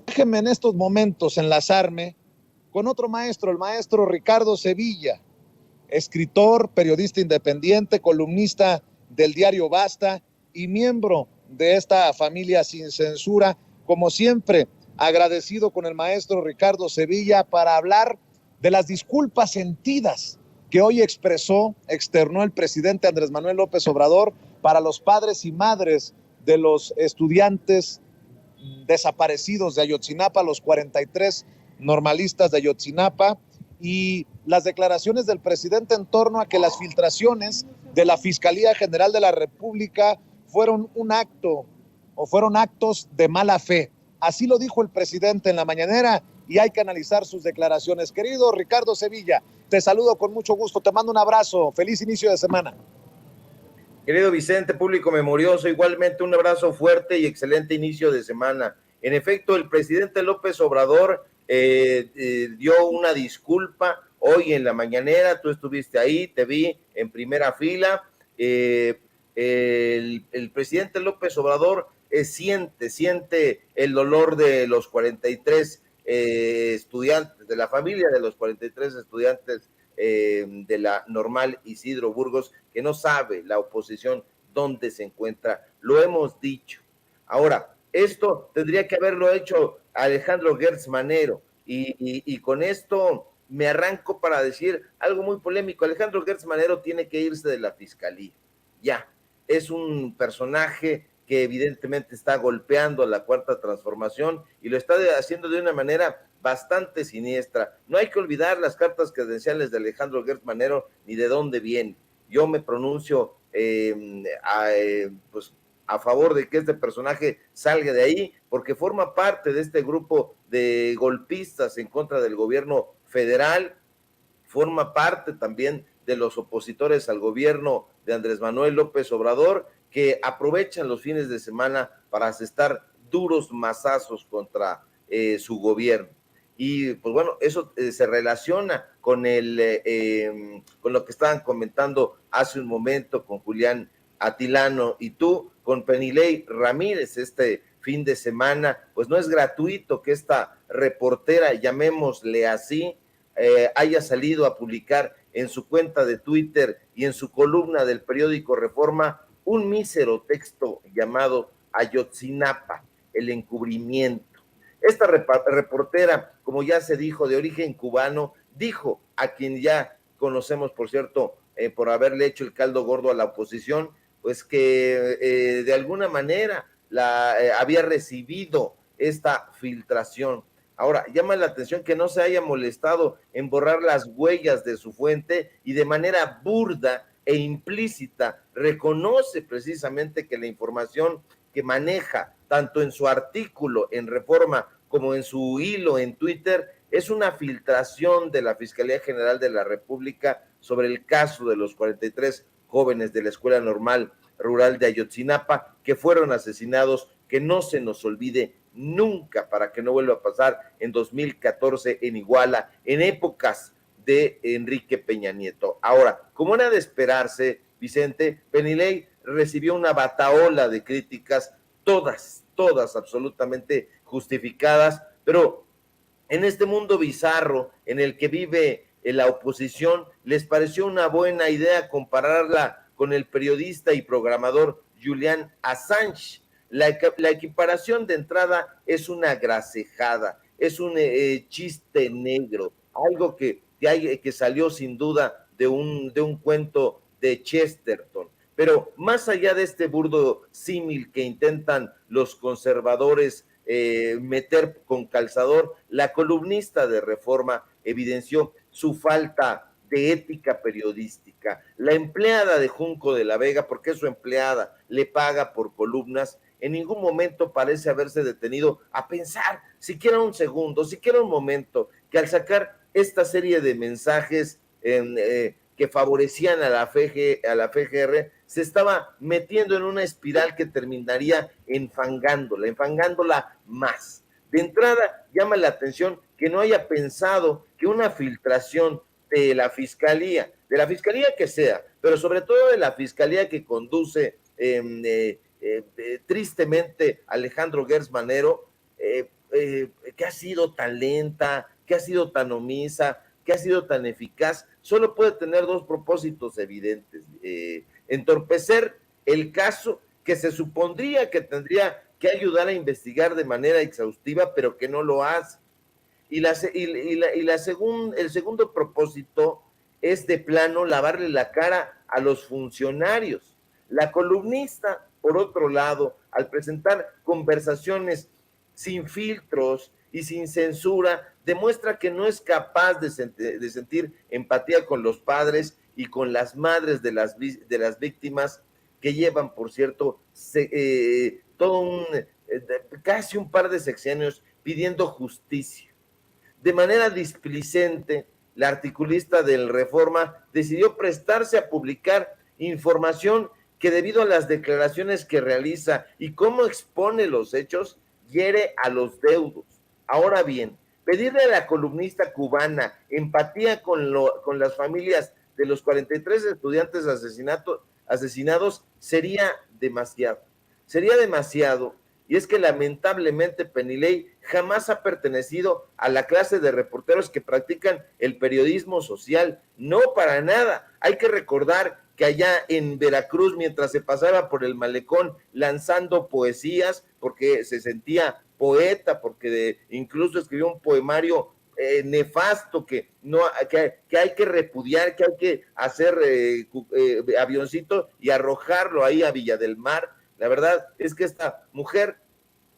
déjenme en estos momentos enlazarme con otro maestro, el maestro Ricardo Sevilla, escritor, periodista independiente, columnista del diario Basta y miembro de esta familia sin censura. Como siempre, agradecido con el maestro Ricardo Sevilla para hablar de las disculpas sentidas que hoy externó el presidente Andrés Manuel López Obrador para los padres y madres de los estudiantes desaparecidos de Ayotzinapa, los 43 normalistas de Ayotzinapa, y las declaraciones del presidente en torno a que las filtraciones de la Fiscalía General de la República fueron un acto o fueron actos de mala fe. Así lo dijo el presidente en la mañanera y hay que analizar sus declaraciones. Querido Ricardo Sevilla, te saludo con mucho gusto, te mando un abrazo, feliz inicio de semana. Querido Vicente, público memorioso, igualmente un abrazo fuerte y excelente inicio de semana. En efecto, el presidente López Obrador dio una disculpa hoy en la mañanera, tú estuviste ahí, te vi en primera fila. El presidente López Obrador siente el dolor de los 43 estudiantes, de la familia de los 43 estudiantes de la Normal Isidro Burgos, que no sabe la oposición dónde se encuentra. Lo hemos dicho. Ahora, esto tendría que haberlo hecho Alejandro Gertz Manero, y con esto me arranco para decir algo muy polémico. Alejandro Gertz Manero tiene que irse de la fiscalía. Ya, es un personaje que evidentemente está golpeando a la Cuarta Transformación y lo está haciendo de una manera bastante siniestra. No hay que olvidar las cartas credenciales de Alejandro Gertz Manero ni de dónde viene. Yo me pronuncio pues a favor de que este personaje salga de ahí, porque forma parte de este grupo de golpistas en contra del gobierno federal, forma parte también de los opositores al gobierno de Andrés Manuel López Obrador, que aprovechan los fines de semana para asestar duros mazazos contra su gobierno. Y pues bueno, eso se relaciona con con lo que estaban comentando hace un momento con Julián Atilano y tú, con Penilei Ramírez. Este fin de semana, pues no es gratuito que esta reportera, llamémosle así, haya salido a publicar en su cuenta de Twitter y en su columna del periódico Reforma un mísero texto llamado Ayotzinapa, el encubrimiento. Esta reportera, como ya se dijo, de origen cubano, dijo a quien ya conocemos, por cierto, por haberle hecho el caldo gordo a la oposición, pues que de alguna manera había recibido esta filtración. Ahora, llama la atención que no se haya molestado en borrar las huellas de su fuente y de manera burda e implícita reconoce precisamente que la información que maneja tanto en su artículo en Reforma como en su hilo en Twitter es una filtración de la Fiscalía General de la República sobre el caso de los 43 jóvenes de la Escuela Normal Rural de Ayotzinapa que fueron asesinados, que no se nos olvide nunca, para que no vuelva a pasar en 2014 en Iguala, en épocas de Enrique Peña Nieto. Ahora, como era de esperarse, Vicente, Penilei recibió una batahola de críticas, todas absolutamente justificadas, pero en este mundo bizarro en el que vive la oposición, les pareció una buena idea compararla con el periodista y programador Julian Assange. La equiparación de entrada es una grasejada, es un chiste negro, algo que salió sin duda de un cuento de Chesterton. Pero más allá de este burdo símil que intentan los conservadores meter con calzador, la columnista de Reforma evidenció su falta de ética periodística. La empleada de Junco de la Vega, porque es su empleada, le paga por columnas, en ningún momento parece haberse detenido a pensar, siquiera un segundo, siquiera un momento, que al sacar esta serie de mensajes que favorecían a la FGR, se estaba metiendo en una espiral que terminaría enfangándola más. De entrada, llama la atención que no haya pensado que una filtración de la fiscalía que sea, pero sobre todo de la fiscalía que conduce tristemente Alejandro Gertz Manero, que ha sido tan lenta, que ha sido tan omisa, que ha sido tan eficaz, solo puede tener dos propósitos evidentes. Entorpecer el caso que se supondría que tendría que ayudar a investigar de manera exhaustiva, pero que no lo hace. El segundo propósito es de plano lavarle la cara a los funcionarios. La columnista, por otro lado, al presentar conversaciones sin filtros y sin censura, demuestra que no es capaz de sentir empatía con los padres y con las madres de las víctimas que llevan, por cierto, casi un par de sexenios pidiendo justicia. De manera displicente, la articulista del Reforma decidió prestarse a publicar información que, debido a las declaraciones que realiza y cómo expone los hechos, hiere a los deudos. Ahora bien, pedirle a la columnista cubana empatía con las familias de los 43 estudiantes asesinados sería demasiado. Sería demasiado. Y es que lamentablemente Penilei jamás ha pertenecido a la clase de reporteros que practican el periodismo social. No, para nada. Hay que recordar que allá en Veracruz, mientras se pasaba por el malecón lanzando poesías, porque se sentía poeta, porque incluso escribió un poemario nefasto que hay que repudiar, que hay que hacer avioncito y arrojarlo ahí a Villa del Mar. La verdad es que esta mujer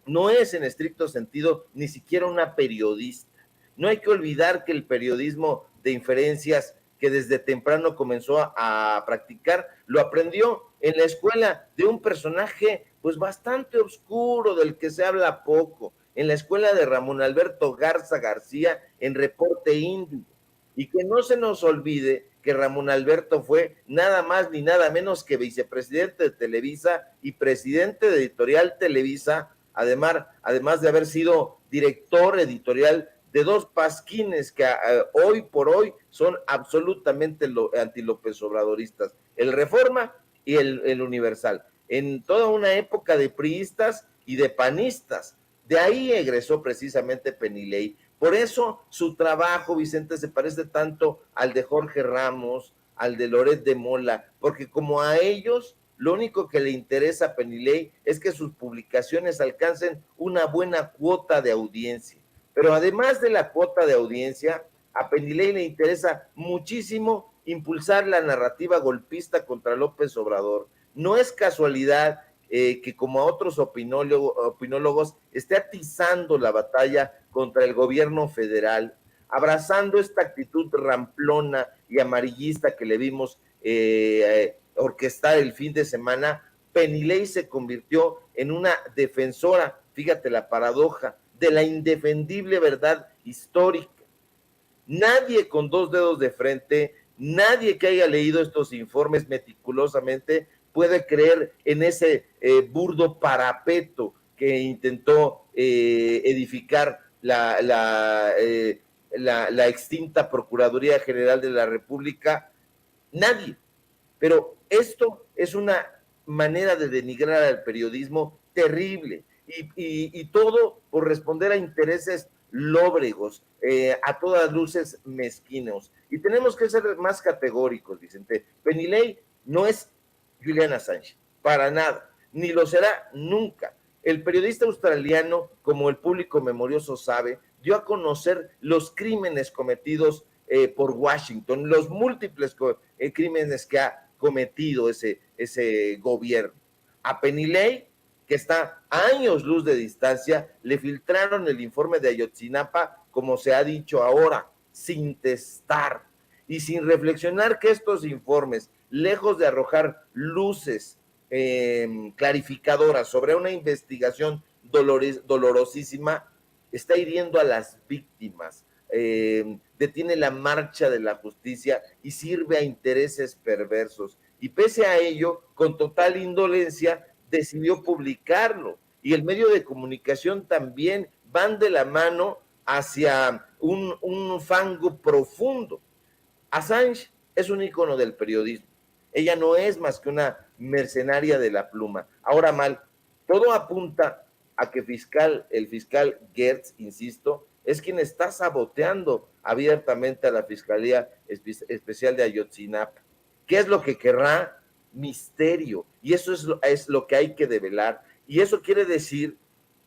no es en estricto sentido ni siquiera una periodista. No hay que olvidar que el periodismo de inferencias que desde temprano comenzó a practicar, lo aprendió en la escuela de un personaje pues bastante oscuro, del que se habla poco, en la escuela de Ramón Alberto Garza García en Reporte Índigo. Y que no se nos olvide que Ramón Alberto fue nada más ni nada menos que vicepresidente de Televisa y presidente de Editorial Televisa, además de haber sido director editorial de dos pasquines que hoy por hoy son absolutamente anti-López Obradoristas, el Reforma y el Universal, en toda una época de priistas y de panistas. De ahí egresó precisamente Penilei. Por eso su trabajo, Vicente, se parece tanto al de Jorge Ramos, al de Loret de Mola, porque como a ellos, lo único que le interesa a Penilei es que sus publicaciones alcancen una buena cuota de audiencia. Pero además de la cuota de audiencia, a Penilei le interesa muchísimo impulsar la narrativa golpista contra López Obrador. No es casualidad que, como a otros opinólogos, esté atizando la batalla contra el gobierno federal, abrazando esta actitud ramplona y amarillista que le vimos orquestar el fin de semana. Penilei se convirtió en una defensora, fíjate la paradoja, de la indefendible verdad histórica. Nadie con dos dedos de frente, nadie que haya leído estos informes meticulosamente puede creer en ese burdo parapeto que intentó edificar la extinta Procuraduría General de la República. Nadie. Pero esto es una manera de denigrar al periodismo terrible, y todo por responder a intereses lóbregos, a todas luces mezquinos. Y tenemos que ser más categóricos, Vicente. Penilei no es Julian Assange, para nada, ni lo será nunca. El periodista australiano, como el público memorioso sabe, dio a conocer los crímenes cometidos por Washington, los múltiples crímenes que ha cometido ese gobierno. A Penilei, que está a años luz de distancia, le filtraron el informe de Ayotzinapa, como se ha dicho ahora, sin testar y sin reflexionar que estos informes, lejos de arrojar luces clarificadoras sobre una investigación dolorosísima, está hiriendo a las víctimas, detiene la marcha de la justicia y sirve a intereses perversos. Y pese a ello, con total indolencia, decidió publicarlo. Y el medio de comunicación también van de la mano hacia un fango profundo. Assange es un ícono del periodismo. Ella no es más que una mercenaria de la pluma. Ahora mal, todo apunta a que el fiscal Gertz, insisto, es quien está saboteando abiertamente a la Fiscalía Especial de Ayotzinapa. ¿Qué es lo que querrá? Misterio. Y eso es lo que hay que develar. Y eso quiere decir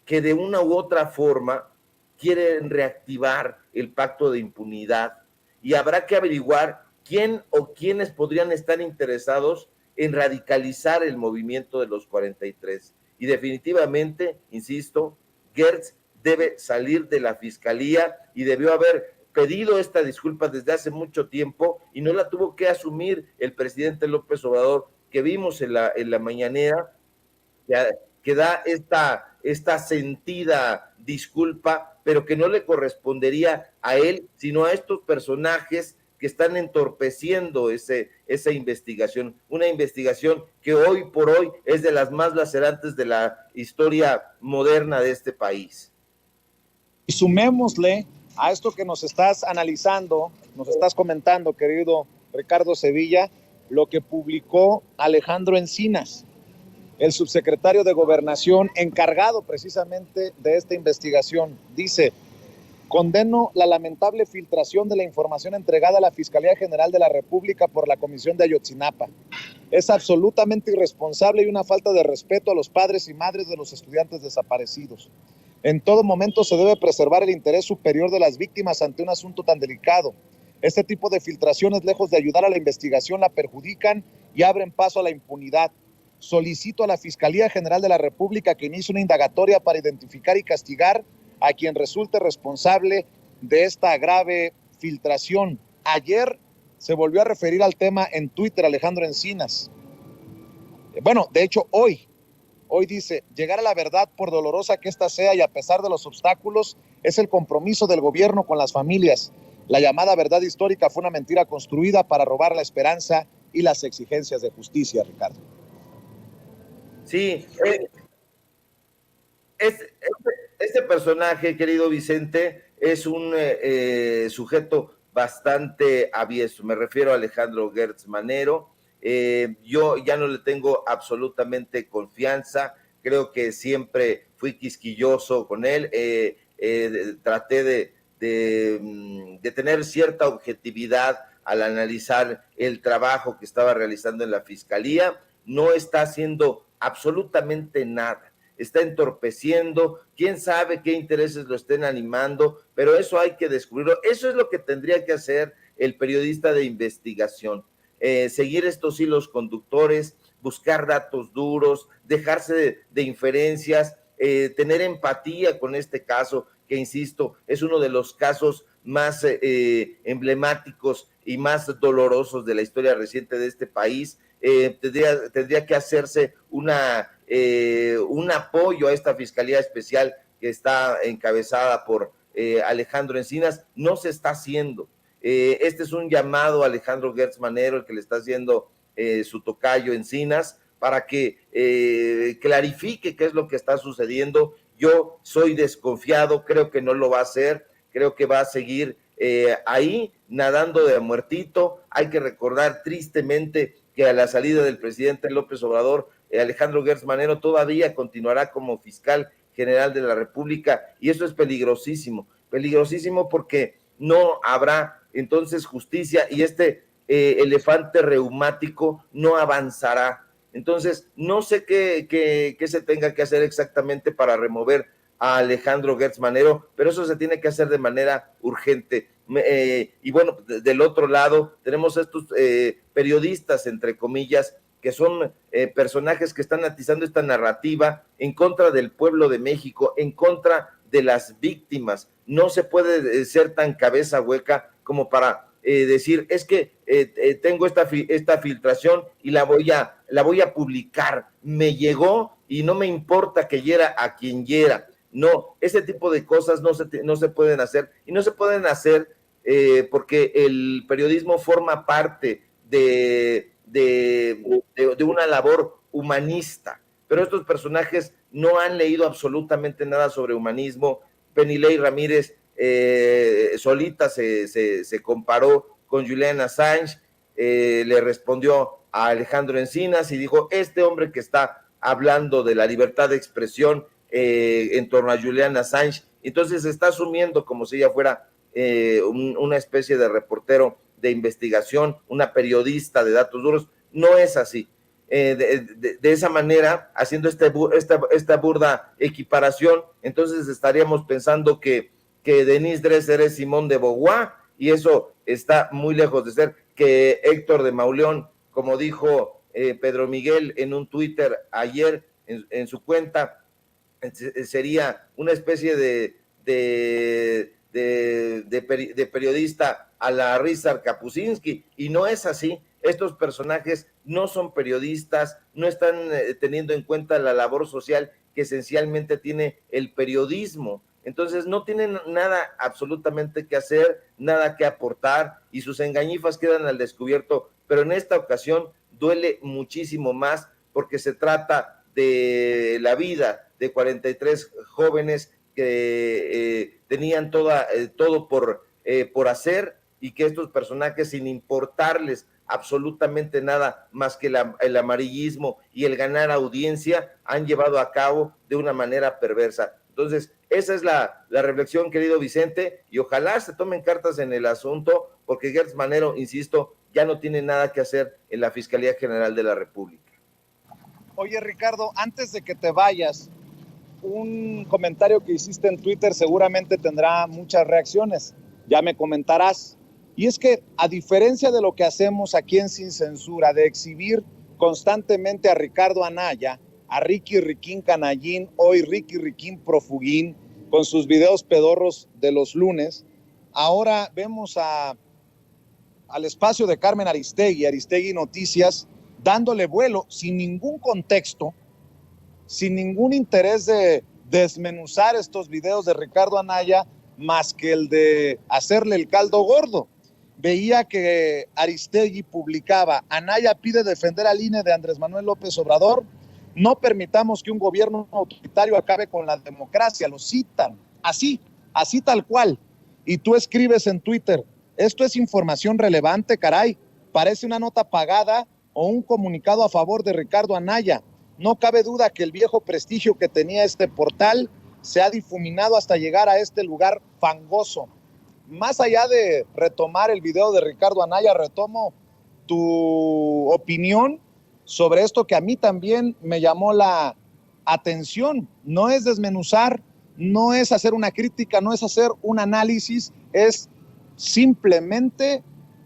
que de una u otra forma quieren reactivar el pacto de impunidad y habrá que averiguar quién o quiénes podrían estar interesados en radicalizar el movimiento de los 43. Y definitivamente, insisto, Gertz debe salir de la fiscalía y debió haber pedido esta disculpa desde hace mucho tiempo y no la tuvo que asumir el presidente López Obrador, que vimos en la mañanera, que da esta sentida disculpa, pero que no le correspondería a él, sino a estos personajes que están entorpeciendo esa investigación, una investigación que hoy por hoy es de las más lacerantes de la historia moderna de este país. Y sumémosle a esto que nos estás analizando, nos estás comentando, querido Ricardo Sevilla, lo que publicó Alejandro Encinas, el subsecretario de Gobernación encargado precisamente de esta investigación. Dice: condeno la lamentable filtración de la información entregada a la Fiscalía General de la República por la Comisión de Ayotzinapa. Es absolutamente irresponsable y una falta de respeto a los padres y madres de los estudiantes desaparecidos. En todo momento se debe preservar el interés superior de las víctimas ante un asunto tan delicado. Este tipo de filtraciones, lejos de ayudar a la investigación, la perjudican y abren paso a la impunidad. Solicito a la Fiscalía General de la República que inicie una indagatoria para identificar y castigar a quien resulte responsable de esta grave filtración. Ayer se volvió a referir al tema en Twitter Alejandro Encinas. Bueno, de hecho hoy dice: llegar a la verdad, por dolorosa que ésta sea y a pesar de los obstáculos, es el compromiso del gobierno con las familias. La llamada verdad histórica fue una mentira construida para robar la esperanza y las exigencias de justicia, Ricardo. Sí, este personaje, querido Vicente, es un sujeto bastante avieso. Me refiero a Alejandro Gertz Manero. Yo ya no le tengo absolutamente confianza. Creo que siempre fui quisquilloso con él. Traté de tener cierta objetividad al analizar el trabajo que estaba realizando en la Fiscalía. No está haciendo absolutamente nada, está entorpeciendo, quién sabe qué intereses lo estén animando, pero eso hay que descubrirlo. Eso es lo que tendría que hacer el periodista de investigación, seguir estos hilos conductores, buscar datos duros, dejarse de inferencias, tener empatía con este caso, que insisto, es uno de los casos más emblemáticos y más dolorosos de la historia reciente de este país. Tendría que hacerse un apoyo a esta Fiscalía Especial que está encabezada por Alejandro Encinas. No se está haciendo. Este es un llamado a Alejandro Gertz Manero, el que le está haciendo su tocayo Encinas, para que clarifique qué es lo que está sucediendo. Yo soy desconfiado, creo que no lo va a hacer, creo que va a seguir ahí nadando de muertito. Hay que recordar tristemente que a la salida del presidente López Obrador, Alejandro Gertz Manero todavía continuará como fiscal general de la República, y eso es peligrosísimo porque no habrá entonces justicia y este elefante reumático no avanzará. Entonces, no sé qué se tenga que hacer exactamente para remover a Alejandro Gertz Manero, pero eso se tiene que hacer de manera urgente. Y bueno, del otro lado tenemos estos periodistas, entre comillas, que son personajes que están atizando esta narrativa en contra del pueblo de México, en contra de las víctimas. No se puede ser tan cabeza hueca como para decir, es que tengo esta filtración y la voy a publicar, me llegó y no me importa que hiera a quien hiera. No, ese tipo de cosas no se pueden hacer, y no se pueden hacer porque el periodismo forma parte de una labor humanista, pero estos personajes no han leído absolutamente nada sobre humanismo. Penilei Ramírez solita se comparó con Julian Assange, le respondió a Alejandro Encinas y dijo: este hombre que está hablando de la libertad de expresión en torno a Julian Assange. Entonces se está asumiendo como si ella fuera una especie de reportero de investigación, una periodista de datos duros. No es así. De esa manera, haciendo esta burda equiparación, entonces estaríamos pensando que Denise Dresser es Simón de Beauvoir, y eso está muy lejos de ser, que Héctor de Mauleón, como dijo Pedro Miguel en un Twitter ayer en su cuenta, sería una especie de periodista a la Ryszard Kapuscinski, y no es así. Estos personajes no son periodistas, no están teniendo en cuenta la labor social que esencialmente tiene el periodismo. Entonces no tienen nada absolutamente que hacer, nada que aportar, y sus engañifas quedan al descubierto, pero en esta ocasión duele muchísimo más porque se trata de la vida de 43 jóvenes que tenían todo por hacer, y que estos personajes, sin importarles absolutamente nada más que el amarillismo y el ganar audiencia, han llevado a cabo de una manera perversa. Entonces, esa es la reflexión, querido Vicente, y ojalá se tomen cartas en el asunto, porque Gertz Manero, insisto, ya no tiene nada que hacer en la Fiscalía General de la República. Oye, Ricardo, antes de que te vayas, un comentario que hiciste en Twitter seguramente tendrá muchas reacciones, ya me comentarás. Y es que, a diferencia de lo que hacemos aquí en Sin Censura, de exhibir constantemente a Ricardo Anaya, a Ricky Riquín Canallín, hoy Ricky Riquín Profuguín, con sus videos pedorros de los lunes, ahora vemos al espacio de Carmen Aristegui Noticias, dándole vuelo sin ningún contexto, sin ningún interés de desmenuzar estos videos de Ricardo Anaya, más que el de hacerle el caldo gordo. Veía que Aristegui publicaba: Anaya pide defender al INE de Andrés Manuel López Obrador, no permitamos que un gobierno autoritario acabe con la democracia. Lo citan, así tal cual. Y tú escribes en Twitter: esto es información relevante, caray, parece una nota pagada o un comunicado a favor de Ricardo Anaya. No cabe duda que el viejo prestigio que tenía este portal se ha difuminado hasta llegar a este lugar fangoso. Más allá de retomar el video de Ricardo Anaya, retomo tu opinión sobre esto que a mí también me llamó la atención. No es desmenuzar, no es hacer una crítica, no es hacer un análisis, es simplemente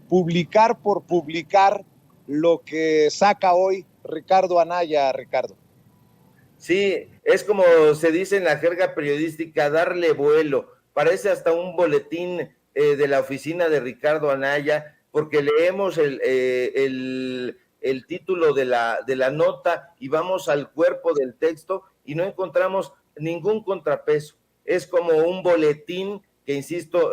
publicar por publicar lo que saca hoy Ricardo Anaya, Ricardo. Sí, es como se dice en la jerga periodística, darle vuelo. Parece hasta un boletín de la oficina de Ricardo Anaya, porque leemos el título de la nota y vamos al cuerpo del texto y no encontramos ningún contrapeso. Es como un boletín que, insisto,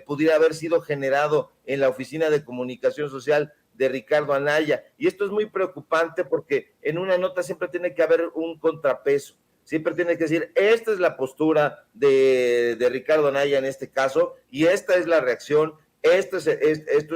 pudiera haber sido generado en la oficina de comunicación social de Ricardo Anaya, y esto es muy preocupante porque en una nota siempre tiene que haber un contrapeso, siempre tiene que decir: esta es la postura de Ricardo Anaya en este caso, y esta es la reacción, esto es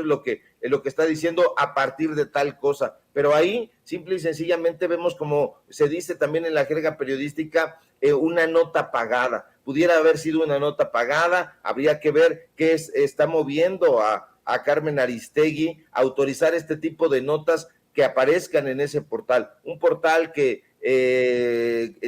lo que está diciendo a partir de tal cosa. Pero ahí simple y sencillamente vemos, como se dice también en la jerga periodística, una nota pagada. Pudiera haber sido una nota pagada, habría que ver qué está moviendo a Carmen Aristegui a autorizar este tipo de notas que aparezcan en ese portal, un portal que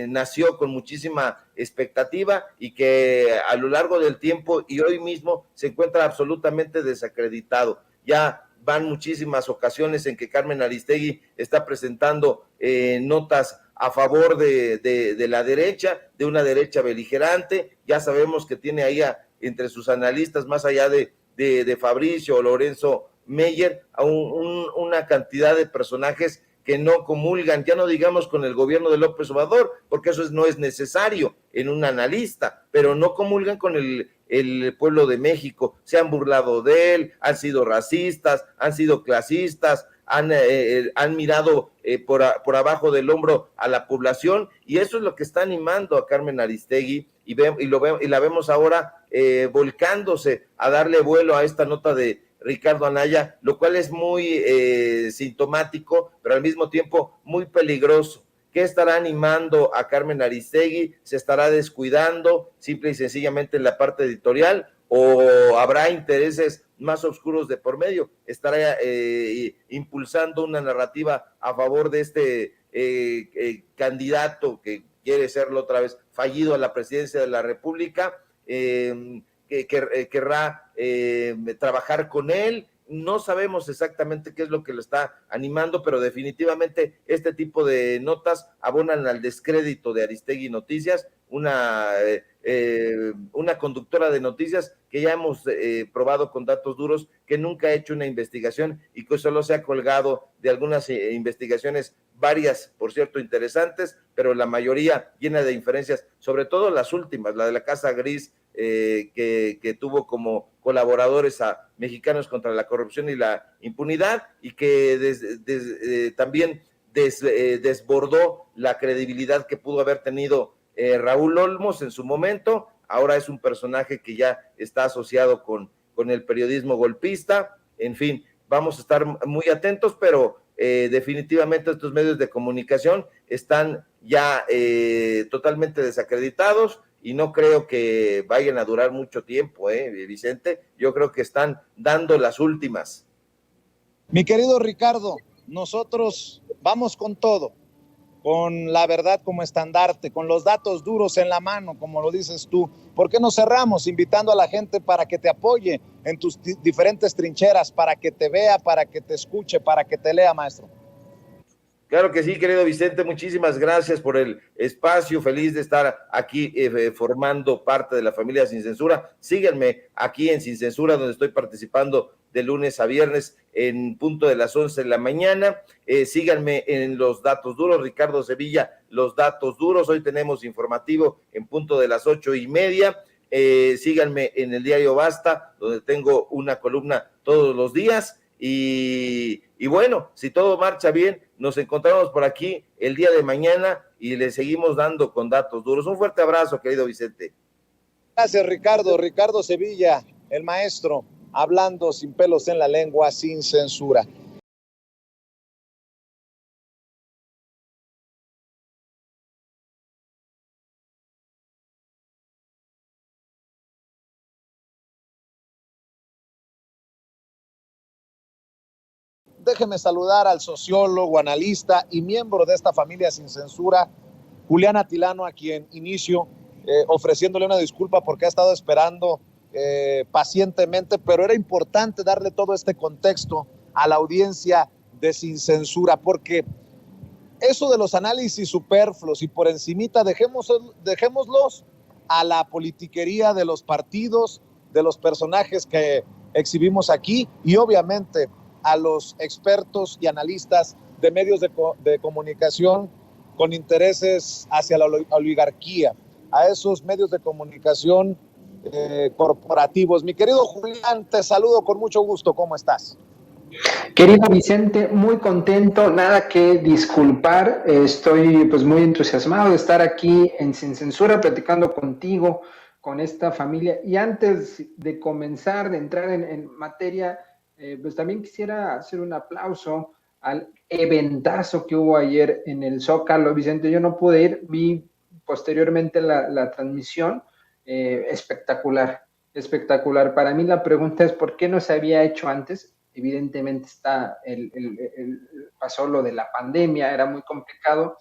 nació con muchísima expectativa y que a lo largo del tiempo y hoy mismo se encuentra absolutamente desacreditado. Ya van muchísimas ocasiones en que Carmen Aristegui está presentando notas a favor de la derecha, de una derecha beligerante. Ya sabemos que tiene ahí entre sus analistas, más allá de Fabricio o Lorenzo Meyer, a una cantidad de personajes que no comulgan, ya no digamos con el gobierno de López Obrador, porque eso no es necesario en un analista, pero no comulgan con el pueblo de México. Se han burlado de él, han sido racistas, han sido clasistas, han mirado por abajo del hombro a la población, y eso es lo que está animando a Carmen Aristegui, y la vemos ahora volcándose a darle vuelo a esta nota de Ricardo Anaya, lo cual es muy sintomático, pero al mismo tiempo muy peligroso, ¿Qué estará animando a Carmen Aristegui? ¿Se estará descuidando simple y sencillamente en la parte editorial? ¿O habrá intereses más oscuros de por medio? ¿Estará impulsando una narrativa a favor de este candidato que quiere serlo otra vez fallido a la presidencia de la República? Que querrá trabajar con él? No sabemos exactamente qué es lo que lo está animando, pero definitivamente este tipo de notas abonan al descrédito de Aristegui Noticias, una conductora de noticias que ya hemos probado con datos duros, que nunca ha hecho una investigación y que solo se ha colgado de algunas investigaciones, varias, por cierto, interesantes, pero la mayoría llena de inferencias, sobre todo las últimas, la de la Casa Gris, que tuvo como colaboradores a Mexicanos contra la Corrupción y la Impunidad, y que también desbordó la credibilidad que pudo haber tenido Raúl Olmos en su momento. Ahora es un personaje que ya está asociado con el periodismo golpista. En fin, vamos a estar muy atentos, pero definitivamente estos medios de comunicación están ya totalmente desacreditados y no creo que vayan a durar mucho tiempo, Vicente. Yo creo que están dando las últimas. Mi querido Ricardo, nosotros vamos con todo, con la verdad como estandarte, con los datos duros en la mano, como lo dices tú. ¿Por qué no cerramos invitando a la gente para que te apoye en tus diferentes trincheras, para que te vea, para que te escuche, para que te lea, maestro? Claro que sí, querido Vicente, muchísimas gracias por el espacio, feliz de estar aquí formando parte de la familia Sin Censura. Síganme aquí en Sin Censura, donde estoy participando de lunes a viernes en punto de las 11 de la mañana. Síganme en Los Datos Duros, Ricardo Sevilla, Los Datos Duros. Hoy tenemos informativo en punto de las 8:30. Síganme en el diario Basta, donde tengo una columna todos los días. Y bueno, si todo marcha bien, nos encontramos por aquí el día de mañana y le seguimos dando con datos duros. Un fuerte abrazo, querido Vicente. Gracias, Ricardo. Ricardo Sevilla, el maestro, hablando sin pelos en la lengua, sin censura. Déjeme saludar al sociólogo, analista y miembro de esta familia Sin Censura, Julián Atilano, a quien inicio ofreciéndole una disculpa porque ha estado esperando pacientemente, pero era importante darle todo este contexto a la audiencia de Sin Censura, porque eso de los análisis superfluos y por encimita, dejémoslos a la politiquería de los partidos, de los personajes que exhibimos aquí y obviamente a los expertos y analistas de medios de comunicación con intereses hacia la oligarquía, a esos medios de comunicación corporativos. Mi querido Julián, te saludo con mucho gusto. ¿Cómo estás? Querido Vicente, muy contento, nada que disculpar, estoy pues muy entusiasmado de estar aquí en Sin Censura platicando contigo, con esta familia. Y antes de comenzar, de entrar en materia, pues también quisiera hacer un aplauso al eventazo que hubo ayer en el Zócalo. Vicente, yo no pude ir, vi posteriormente la transmisión, espectacular, espectacular. Para mí la pregunta es, ¿por qué no se había hecho antes? Evidentemente pasó lo de la pandemia, era muy complicado,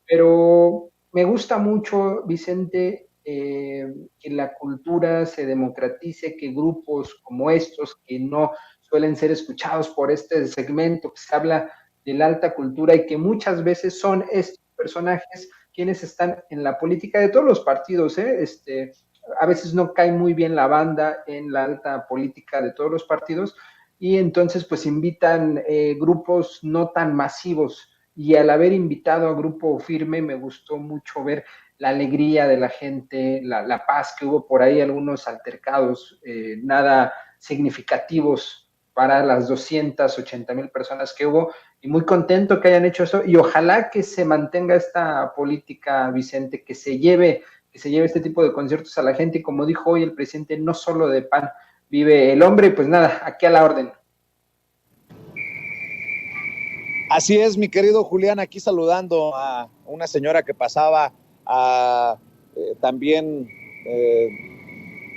pero me gusta mucho, Vicente, que la cultura se democratice, que grupos como estos, que no suelen ser escuchados por este segmento, que se habla de la alta cultura y que muchas veces son estos personajes quienes están en la política de todos los partidos, a veces no cae muy bien la banda en la alta política de todos los partidos, y entonces pues invitan grupos no tan masivos, y al haber invitado a Grupo Firme me gustó mucho ver la alegría de la gente, la paz que hubo por ahí, algunos altercados, nada significativos para las 280,000 personas que hubo, y muy contento que hayan hecho eso, y ojalá que se mantenga esta política, Vicente, que se lleve este tipo de conciertos a la gente, y como dijo hoy el presidente, no solo de pan vive el hombre. Y pues nada, aquí a la orden. Así es, mi querido Julián, aquí saludando a una señora que pasaba a también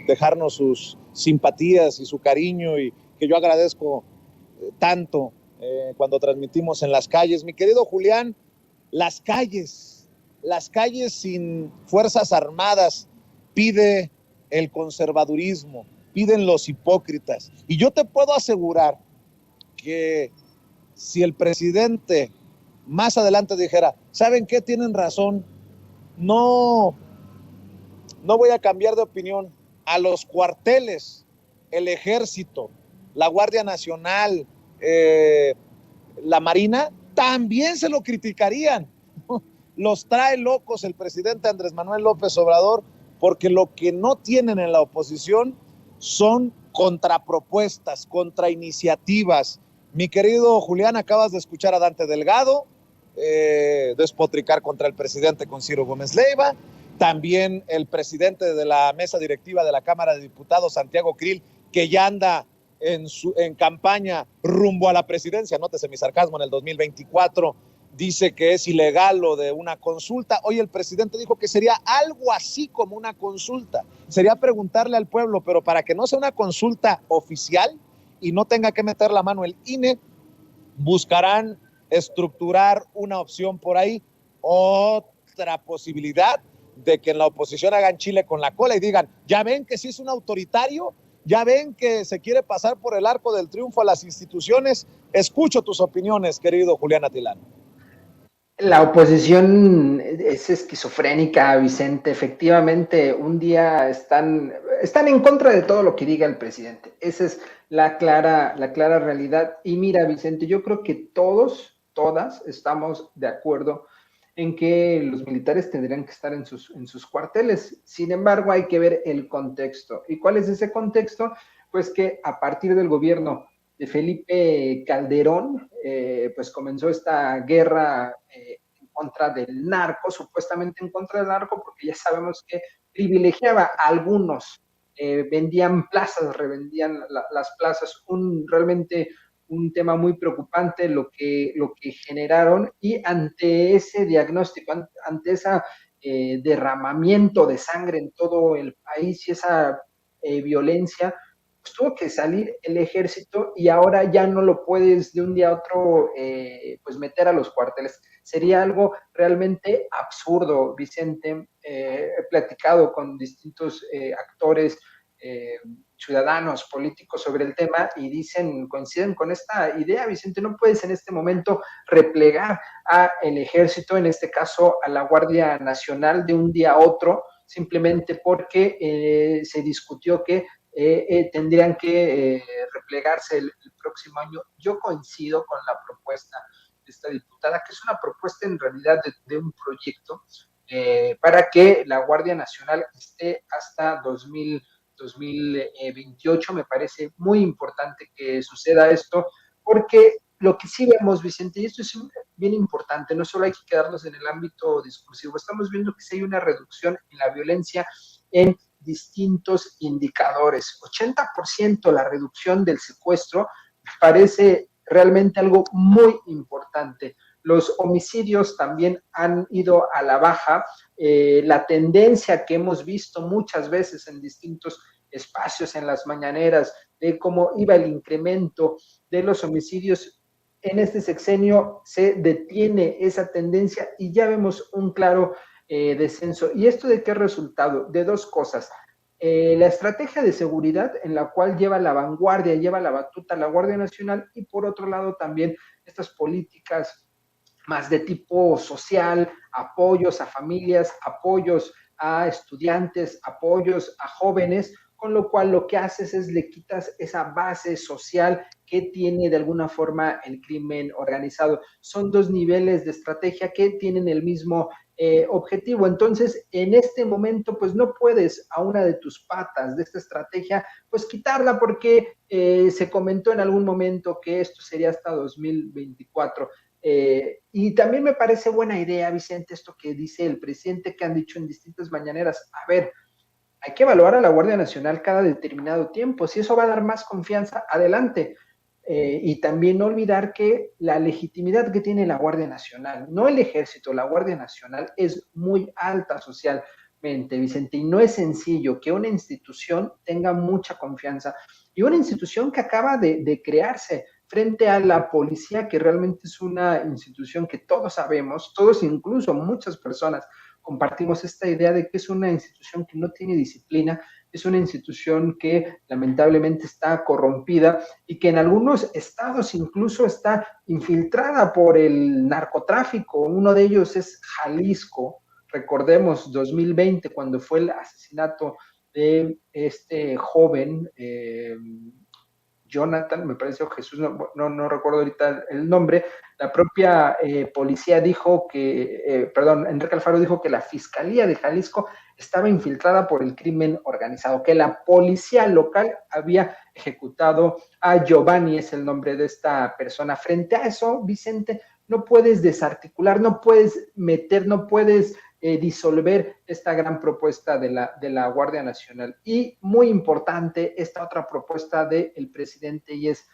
dejarnos sus simpatías y su cariño, y que yo agradezco tanto cuando transmitimos en las calles. Mi querido Julián, las calles sin fuerzas armadas pide el conservadurismo, piden los hipócritas. Y yo te puedo asegurar que si el presidente más adelante dijera, ¿saben qué? Tienen razón, no, no voy a cambiar de opinión. A los cuarteles, el ejército, la Guardia Nacional, la Marina, también se lo criticarían. Los trae locos el presidente Andrés Manuel López Obrador, porque lo que no tienen en la oposición son contrapropuestas, contrainiciativas. Mi querido Julián, acabas de escuchar a Dante Delgado despotricar contra el presidente con Ciro Gómez Leiva, también el presidente de la mesa directiva de la Cámara de Diputados, Santiago Krill, que ya anda en campaña rumbo a la presidencia, nótese mi sarcasmo, en el 2024, dice que es ilegal lo de una consulta. Hoy el presidente dijo que sería algo así como una consulta, sería preguntarle al pueblo, pero para que no sea una consulta oficial y no tenga que meter la mano el INE, buscarán estructurar una opción por ahí. Otra posibilidad de que en la oposición hagan chile con la cola y digan, ya ven que sí es un autoritario, ya ven que se quiere pasar por el arco del triunfo a las instituciones. Escucho tus opiniones, querido Julián Atilano. La oposición es esquizofrénica, Vicente. Efectivamente, un día están en contra de todo lo que diga el presidente. Esa es la clara realidad. Y mira, Vicente, yo creo que todas estamos de acuerdo en que los militares tendrían que estar en sus cuarteles. Sin embargo, hay que ver el contexto. ¿Y cuál es ese contexto? Pues que a partir del gobierno de Felipe Calderón, pues comenzó esta guerra en contra del narco, supuestamente en contra del narco, porque ya sabemos que privilegiaba a algunos, vendían plazas, revendían las plazas, realmente un tema muy preocupante lo que generaron, y ante ese diagnóstico, ante ese derramamiento de sangre en todo el país y esa violencia, pues tuvo que salir el ejército y ahora ya no lo puedes de un día a otro pues meter a los cuarteles. Sería algo realmente absurdo, Vicente. He platicado con distintos actores, ciudadanos, políticos sobre el tema y coinciden con esta idea, Vicente. No puedes en este momento replegar al ejército, en este caso a la Guardia Nacional, de un día a otro, simplemente porque se discutió que tendrían que replegarse el próximo año. Yo coincido con la propuesta de esta diputada, que es una propuesta en realidad de un proyecto para que la Guardia Nacional esté hasta 2028. Me parece muy importante que suceda esto, porque lo que sí vemos, Vicente, y esto es bien importante, no solo hay que quedarnos en el ámbito discursivo, estamos viendo que sí hay una reducción en la violencia en distintos indicadores. 80% la reducción del secuestro me parece realmente algo muy importante. Los homicidios también han ido a la baja. La tendencia que hemos visto muchas veces en distintos espacios en las mañaneras de cómo iba el incremento de los homicidios, en este sexenio se detiene esa tendencia y ya vemos un claro descenso. ¿Y esto de qué resultado? De dos cosas. La estrategia de seguridad en la cual lleva la vanguardia, lleva la batuta la Guardia Nacional, y por otro lado también estas políticas más de tipo social, apoyos a familias, apoyos a estudiantes, apoyos a jóvenes, con lo cual lo que haces es le quitas esa base social que tiene de alguna forma el crimen organizado. Son dos niveles de estrategia que tienen el mismo objetivo. Entonces, en este momento, pues no puedes a una de tus patas de esta estrategia, pues quitarla, porque se comentó en algún momento que esto sería hasta 2024. Y también me parece buena idea, Vicente, esto que dice el presidente, que han dicho en distintas mañaneras. A ver, hay que evaluar a la Guardia Nacional cada determinado tiempo. Si eso va a dar más confianza, adelante. y también no olvidar que la legitimidad que tiene la Guardia Nacional, no el Ejército, la Guardia Nacional es muy alta socialmente, Vicente, y no es sencillo que una institución tenga mucha confianza y una institución que acaba de crearse frente a la policía, que realmente es una institución que todos sabemos, todos, incluso muchas personas, compartimos esta idea de que es una institución que no tiene disciplina, es una institución que lamentablemente está corrompida y que en algunos estados incluso está infiltrada por el narcotráfico. Uno de ellos es Jalisco. Recordemos 2020, cuando fue el asesinato de este joven, Jonathan, me parece, o Jesús, no recuerdo ahorita el nombre. La propia policía dijo que, perdón, Enrique Alfaro dijo que la Fiscalía de Jalisco estaba infiltrada por el crimen organizado, que la policía local había ejecutado a Giovanni, es el nombre de esta persona. Frente a eso, Vicente, no puedes desarticular, no puedes meter, no puedes disolver esta gran propuesta de la Guardia Nacional. Y muy importante, esta otra propuesta del presidente, y es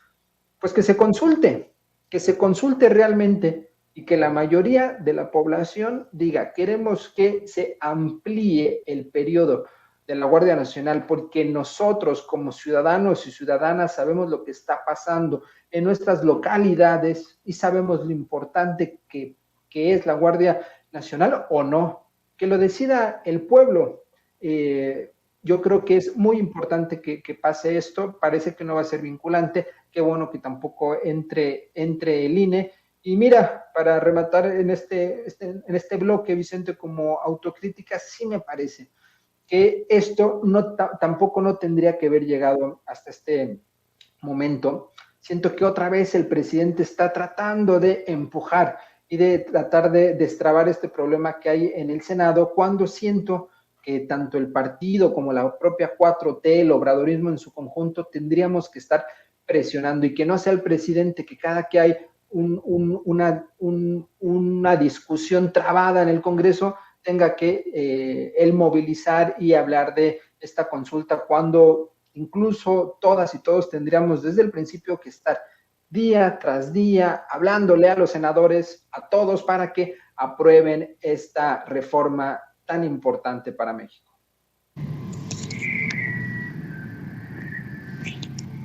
pues que se consulte realmente y que la mayoría de la población diga, queremos que se amplíe el periodo de la Guardia Nacional, porque nosotros como ciudadanos y ciudadanas sabemos lo que está pasando en nuestras localidades y sabemos lo importante que es la Guardia Nacional o no, que lo decida el pueblo. Yo creo que es muy importante que pase esto, parece que no va a ser vinculante, qué bueno que tampoco entre el INE. Y mira, para rematar en este bloque, Vicente, como autocrítica, sí me parece que esto tampoco no tendría que haber llegado hasta este momento. Siento que otra vez el presidente está tratando de empujar y de tratar de destrabar este problema que hay en el Senado, cuando siento que tanto el partido como la propia 4T, el obradorismo en su conjunto, tendríamos que estar presionando y que no sea el presidente que cada que hay una discusión trabada en el Congreso tenga que él movilizar y hablar de esta consulta, cuando incluso todas y todos tendríamos desde el principio que estar día tras día hablándole a los senadores, a todos, para que aprueben esta reforma tan importante para México.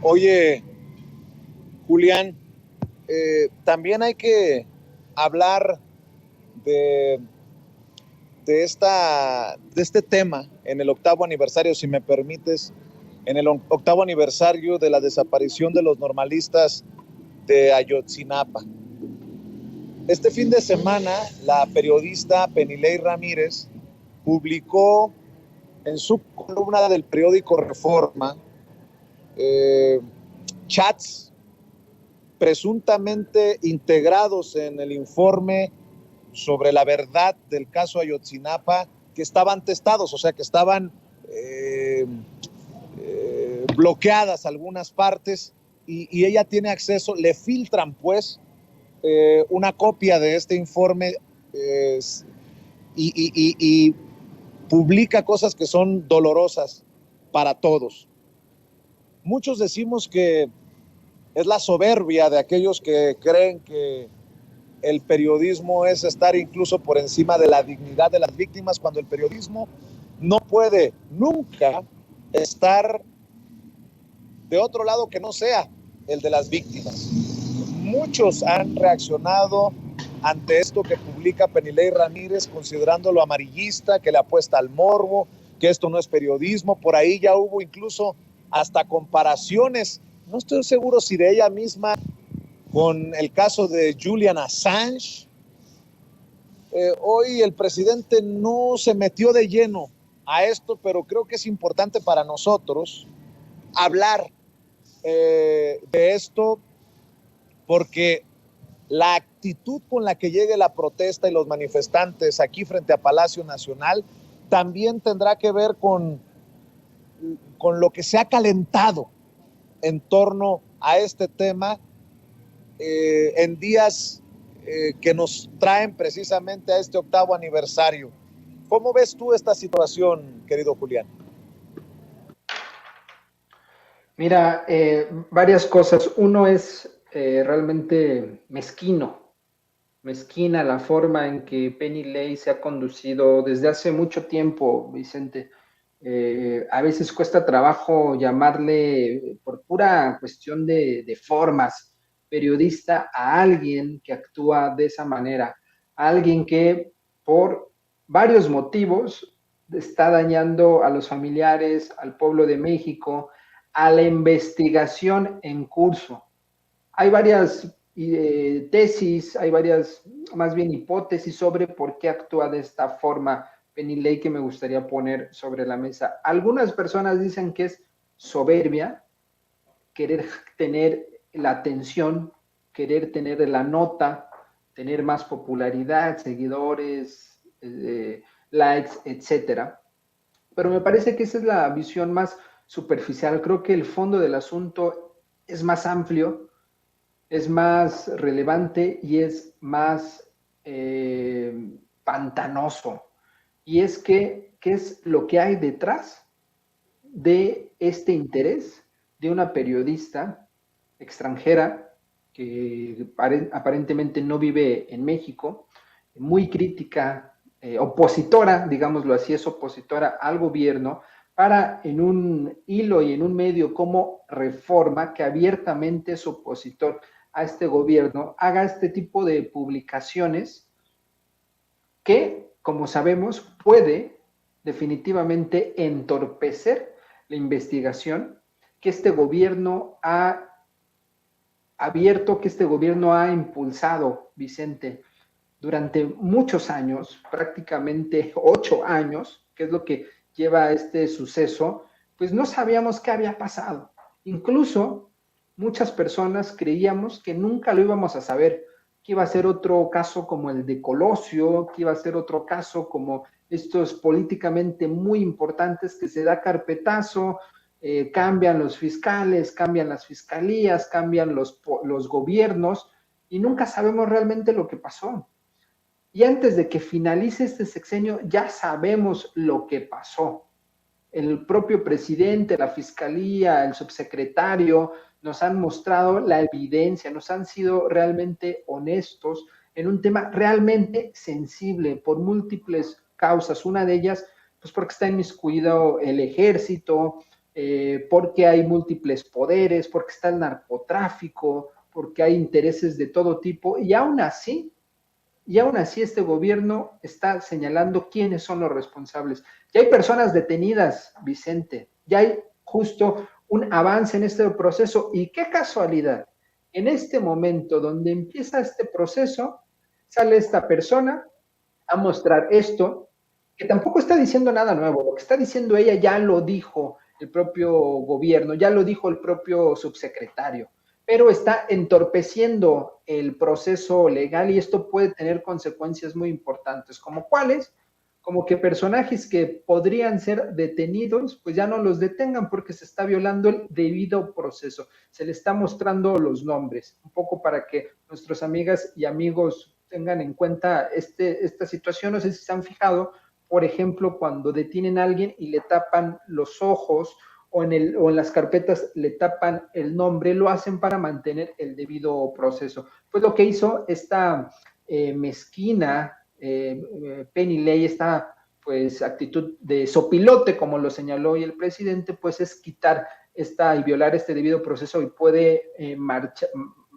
Oye, Julián, también hay que hablar de este tema en el 8º aniversario, si me permites, en el 8º aniversario de la desaparición de los normalistas de Ayotzinapa. Este fin de semana, la periodista Penilei Ramírez publicó en su columna del periódico Reforma chats presuntamente integrados en el informe sobre la verdad del caso Ayotzinapa, que estaban testados, o sea, que estaban bloqueadas algunas partes, y ella tiene acceso, le filtran pues una copia de este informe y publica cosas que son dolorosas para todos. Muchos decimos que es la soberbia de aquellos que creen que el periodismo es estar incluso por encima de la dignidad de las víctimas, cuando el periodismo no puede nunca estar de otro lado que no sea el de las víctimas. Muchos han reaccionado ante esto que publica Penilei Ramírez, considerándolo amarillista, que le apuesta al morbo, que esto no es periodismo. Por ahí ya hubo incluso hasta comparaciones, no estoy seguro si de ella misma, con el caso de Julian Assange. Hoy el presidente no se metió de lleno a esto, pero creo que es importante para nosotros hablar de esto, porque la actitud con la que llegue la protesta y los manifestantes aquí frente a Palacio Nacional también tendrá que ver con lo que se ha calentado en torno a este tema en días que nos traen precisamente a este 8º aniversario. ¿Cómo ves tú esta situación, querido Julián? Mira, varias cosas. Uno es realmente mezquina la forma en que Penny Lane se ha conducido desde hace mucho tiempo, Vicente. A veces cuesta trabajo llamarle, por pura cuestión de formas, periodista a alguien que actúa de esa manera, a alguien que por varios motivos está dañando a los familiares, al pueblo de México, a la investigación en curso. Hay varias tesis, hay varias, más bien hipótesis sobre por qué actúa de esta forma Penny Lane que me gustaría poner sobre la mesa. Algunas personas dicen que es soberbia, querer tener la atención, querer tener la nota, tener más popularidad, seguidores, likes, etcétera. Pero me parece que esa es la visión más superficial. Creo que el fondo del asunto es más amplio, es más relevante y es más pantanoso. Y es que, ¿qué es lo que hay detrás de este interés de una periodista extranjera que aparentemente no vive en México, muy crítica, opositora, digámoslo así, es opositora al gobierno, para en un hilo y en un medio como Reforma, que abiertamente es opositor a este gobierno, haga este tipo de publicaciones que, como sabemos, puede definitivamente entorpecer la investigación que este gobierno ha abierto, que este gobierno ha impulsado, Vicente, durante muchos años, prácticamente 8 años, que es lo que lleva a este suceso, pues no sabíamos qué había pasado. Incluso muchas personas creíamos que nunca lo íbamos a saber, que iba a ser otro caso como el de Colosio, que iba a ser otro caso como estos políticamente muy importantes que se da carpetazo, cambian los fiscales, cambian las fiscalías, cambian los gobiernos y nunca sabemos realmente lo que pasó. Y antes de que finalice este sexenio, ya sabemos lo que pasó. El propio presidente, la fiscalía, el subsecretario nos han mostrado la evidencia, nos han sido realmente honestos en un tema realmente sensible por múltiples causas. Una de ellas, pues porque está inmiscuido el ejército, porque hay múltiples poderes, porque está el narcotráfico, porque hay intereses de todo tipo, y aún así este gobierno está señalando quiénes son los responsables. Ya hay personas detenidas, Vicente, ya hay justo un avance en este proceso y qué casualidad, en este momento donde empieza este proceso, sale esta persona a mostrar esto, que tampoco está diciendo nada nuevo, lo que está diciendo ella ya lo dijo el propio gobierno, ya lo dijo el propio subsecretario, pero está entorpeciendo el proceso legal y esto puede tener consecuencias muy importantes, como cuáles, como que personajes que podrían ser detenidos, pues ya no los detengan porque se está violando el debido proceso, se le está mostrando los nombres, un poco para que nuestras amigas y amigos tengan en cuenta esta situación. No sé si se han fijado, por ejemplo, cuando detienen a alguien y le tapan los ojos o en las carpetas le tapan el nombre, lo hacen para mantener el debido proceso. Pues lo que hizo esta mezquina Penny Lane, esta pues actitud de sopilote, como lo señaló hoy el presidente, pues es quitar esta y violar este debido proceso y puede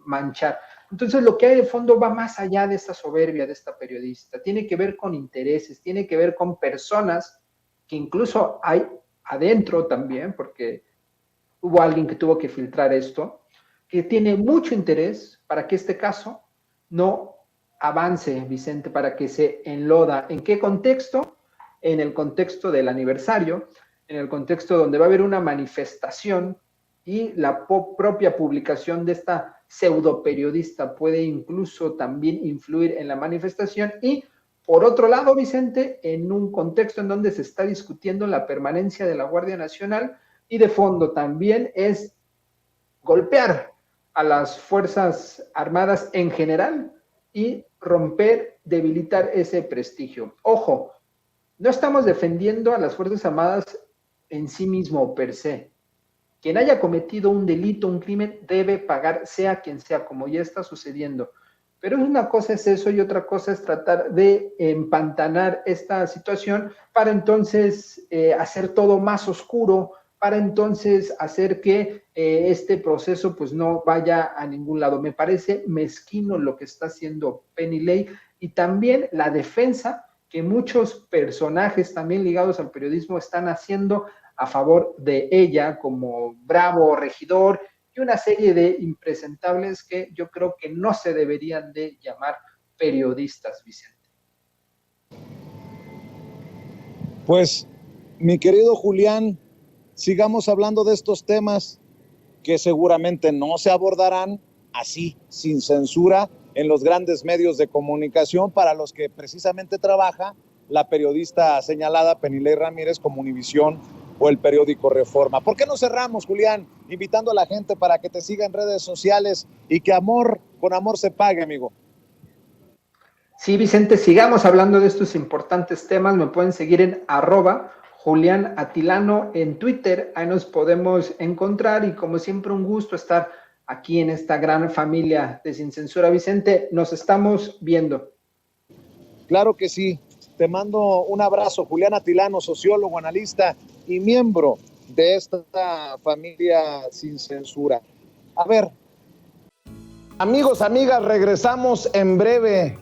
manchar. Entonces lo que hay de fondo va más allá de esta soberbia de esta periodista, tiene que ver con intereses, tiene que ver con personas que incluso hay adentro también, porque hubo alguien que tuvo que filtrar esto, que tiene mucho interés para que este caso no avance, Vicente, para que se enloda. ¿En qué contexto? En el contexto del aniversario, en el contexto donde va a haber una manifestación y la propia publicación de esta pseudo periodista puede incluso también influir en la manifestación y por otro lado, Vicente, en un contexto en donde se está discutiendo la permanencia de la Guardia Nacional y de fondo también es golpear a las Fuerzas Armadas en general y romper, debilitar ese prestigio. Ojo, no estamos defendiendo a las Fuerzas Armadas en sí mismo per se. quien haya cometido un delito, un crimen, debe pagar, sea quien sea, como ya está sucediendo. Pero una cosa es eso y otra cosa es tratar de empantanar esta situación para entonces hacer todo más oscuro, para entonces hacer que este proceso pues no vaya a ningún lado. Me parece mezquino lo que está haciendo Penny Lane y también la defensa que muchos personajes también ligados al periodismo están haciendo a favor de ella, como Bravo, Regidor, y una serie de impresentables que yo creo que no se deberían de llamar periodistas, Vicente. Pues, mi querido Julián, sigamos hablando de estos temas que seguramente no se abordarán así, sin censura, en los grandes medios de comunicación para los que precisamente trabaja la periodista señalada Penilei Ramírez como Univisión o el periódico Reforma. ¿Por qué no cerramos, Julián, invitando a la gente para que te siga en redes sociales y que con amor se pague, amigo? Sí, Vicente, sigamos hablando de estos importantes temas. Me pueden seguir en @Julián Atilano en Twitter. Ahí nos podemos encontrar y como siempre un gusto estar aquí en esta gran familia de Sin Censura. Vicente, nos estamos viendo. Claro que sí. Te mando un abrazo, Julián Atilano, sociólogo, analista y miembro de esta familia Sin Censura. A ver, amigos, amigas, regresamos en breve,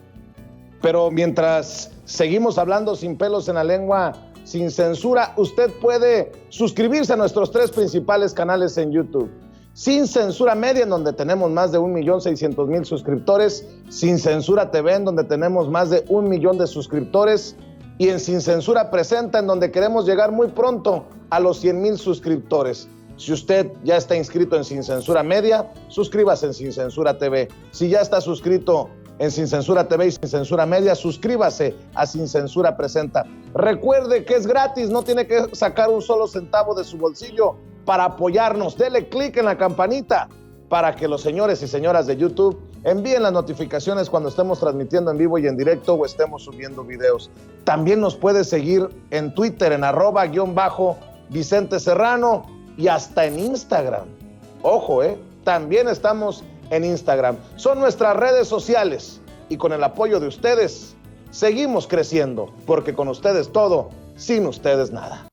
pero mientras seguimos hablando sin pelos en la lengua, sin censura, usted puede suscribirse a nuestros 3 principales canales en YouTube. Sin Censura Media, en donde tenemos más de 1,600,000 suscriptores, Sin Censura TV, en donde tenemos más de 1 millón de suscriptores, y en Sin Censura Presenta, en donde queremos llegar muy pronto a los 100,000 suscriptores. Si usted ya está inscrito en Sin Censura Media, suscríbase en Sin Censura TV. Si ya está suscrito en Sin Censura TV y Sin Censura Media, suscríbase a Sin Censura Presenta. Recuerde que es gratis, no tiene que sacar un solo centavo de su bolsillo para apoyarnos. Dele clic en la campanita para que los señores y señoras de YouTube envíen las notificaciones cuando estemos transmitiendo en vivo y en directo o estemos subiendo videos. También nos puede seguir en Twitter en @Vicente Serrano y hasta en Instagram. Ojo, también estamos en Instagram. Son nuestras redes sociales y con el apoyo de ustedes seguimos creciendo, porque con ustedes todo, sin ustedes nada.